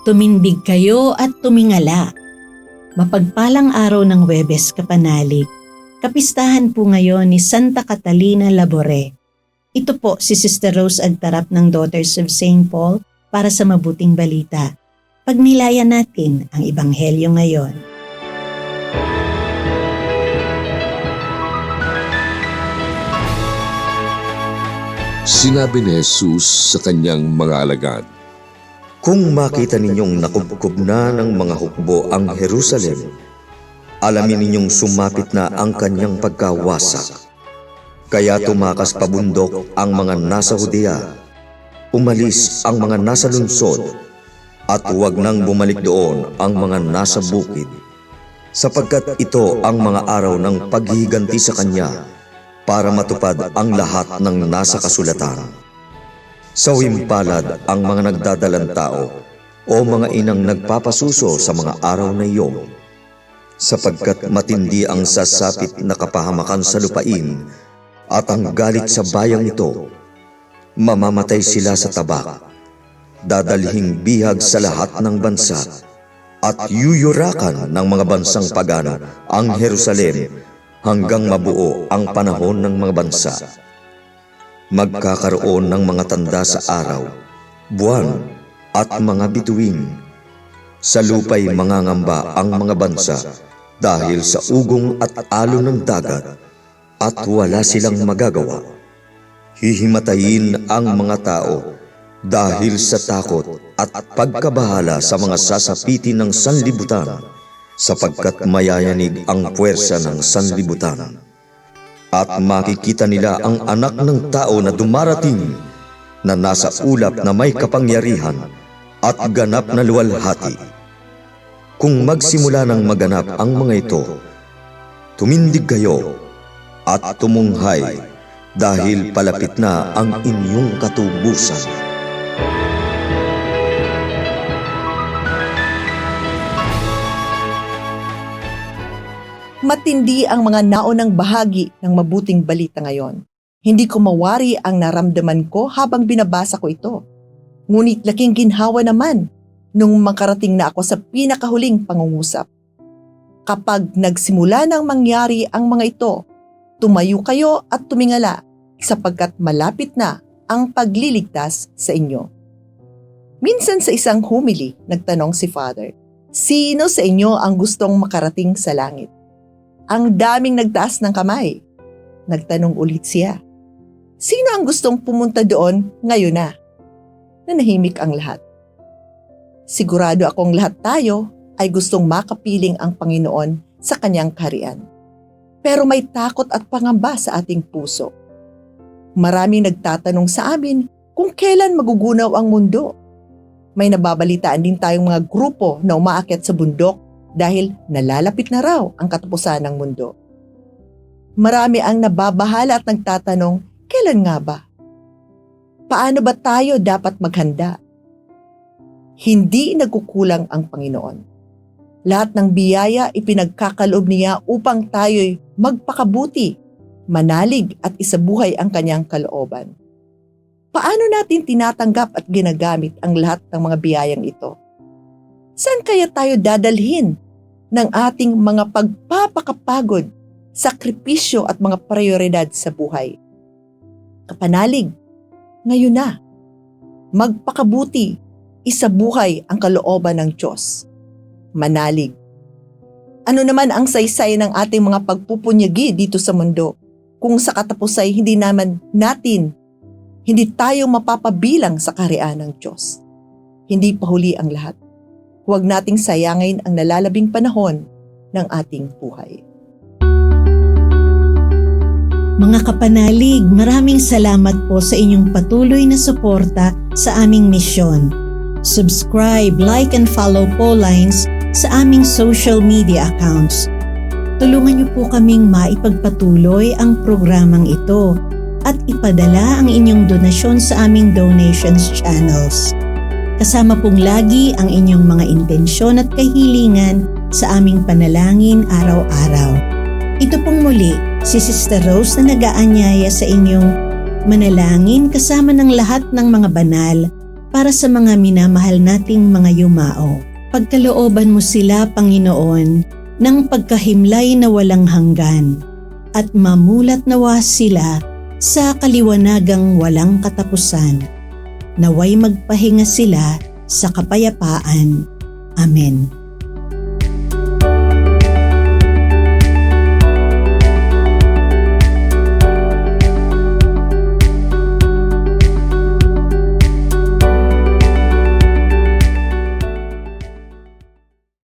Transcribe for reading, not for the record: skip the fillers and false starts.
Tumindig kayo at tumingala. Mapagpalang araw ng Huwebes, kapanalig. Kapistahan po ngayon ni Santa Catalina Labore. Ito po si Sister Rose Agtarap ng Daughters of St. Paul para sa mabuting balita. Pagnilayan natin ang Ebanghelyo ngayon. Sinabi ni Jesus sa kanyang mga alagad, Kung makita ninyong nakubkob na ng mga hukbo ang Jerusalem, alamin ninyong sumapit na ang kanyang pagkawasak. Kaya tumakas pabundok ang mga nasa Judea, umalis ang mga nasa lungsod, at huwag nang bumalik doon ang mga nasa bukid, sapagkat ito ang mga araw ng paghihiganti sa kanya para matupad ang lahat ng nasa kasulatan. Sawimpalad ang mga nagdadalang tao o mga inang nagpapasuso sa mga araw na iyon, sapagkat matindi ang sasapit na kapahamakan sa lupain at ang galit sa bayang ito. Mamamatay sila sa tabak, dadalhing bihag sa lahat ng bansa, at yuyurakan ng mga bansang pagano ang Jerusalem hanggang mabuo ang panahon ng mga bansa. Magkakaroon ng mga tanda sa araw, buwan, at mga bituin. Sa lupa'y mangangamba ang mga bansa dahil sa ugong at alon ng dagat, at wala silang magagawa. Hihimatayin ang mga tao dahil sa takot at pagkabahala sa mga sasapitin ng sanlibutan, sapagkat mayayanig ang puwersa ng sanlibutan. At makikita nila ang anak ng tao na dumarating, na nasa ulap na may kapangyarihan at ganap na luwalhati. Kung magsimula ng maganap ang mga ito, tumindig kayo at tumunghay, dahil palapit na ang inyong katubusan. Matindi ang mga naunang bahagi ng mabuting balita ngayon. Hindi ko mawari ang naramdaman ko habang binabasa ko ito. Ngunit laking ginhawa naman nung makarating na ako sa pinakahuling pangungusap. Kapag nagsimula nang mangyari ang mga ito, tumayo kayo at tumingala, sapagkat malapit na ang pagliligtas sa inyo. Minsan sa isang homily, nagtanong si Father, sino sa inyo ang gustong makarating sa langit? Ang daming nagtaas ng kamay. Nagtanong ulit siya, sino ang gustong pumunta doon ngayon na? Nanahimik ang lahat. Sigurado akong lahat tayo ay gustong makapiling ang Panginoon sa kanyang kaharian. Pero may takot at pangamba sa ating puso. Maraming nagtatanong sa amin kung kailan magugunaw ang mundo. May nababalitaan din tayong mga grupo na umaakyat sa bundok dahil nalalapit na raw ang katapusan ng mundo. Marami ang nababahala at nagtatanong, kailan nga ba? Paano ba tayo dapat maghanda? Hindi nagkukulang ang Panginoon. Lahat ng biyaya ipinagkakaloob niya upang tayo'y magpakabuti, manalig at isabuhay ang kanyang kalooban. Paano natin tinatanggap at ginagamit ang lahat ng mga biyayang ito? Saan kaya tayo dadalhin ng ating mga pagpapakapagod, sakripisyo at mga prioridad sa buhay? Kapanalig, ngayon na. Magpakabuti, isabuhay ang kalooban ng Diyos. Manalig. Ano naman ang saysay ng ating mga pagpupunyagi dito sa mundo kung sa katapos ay hindi tayo mapapabilang sa kaharian ng Diyos? Hindi pa huli ang lahat. Huwag nating sayangin ang nalalabing panahon ng ating buhay. Mga kapanalig, maraming salamat po sa inyong patuloy na suporta sa aming misyon. Subscribe, like, and follow po lines sa aming social media accounts. Tulungan niyo po kaming maipagpatuloy ang programang ito at ipadala ang inyong donasyon sa aming donations channels. Kasama pong lagi ang inyong mga intensyon at kahilingan sa aming panalangin araw-araw. Ito pong muli si Sister Rose na nag-aanyaya sa inyong manalangin kasama ng lahat ng mga banal para sa mga minamahal nating mga yumao. Pagkalooban mo sila, Panginoon, ng pagkahimlay na walang hanggan, at mamulat nawa sila sa kaliwanagang walang katapusan. Naway magpahinga sila sa kapayapaan. Amen.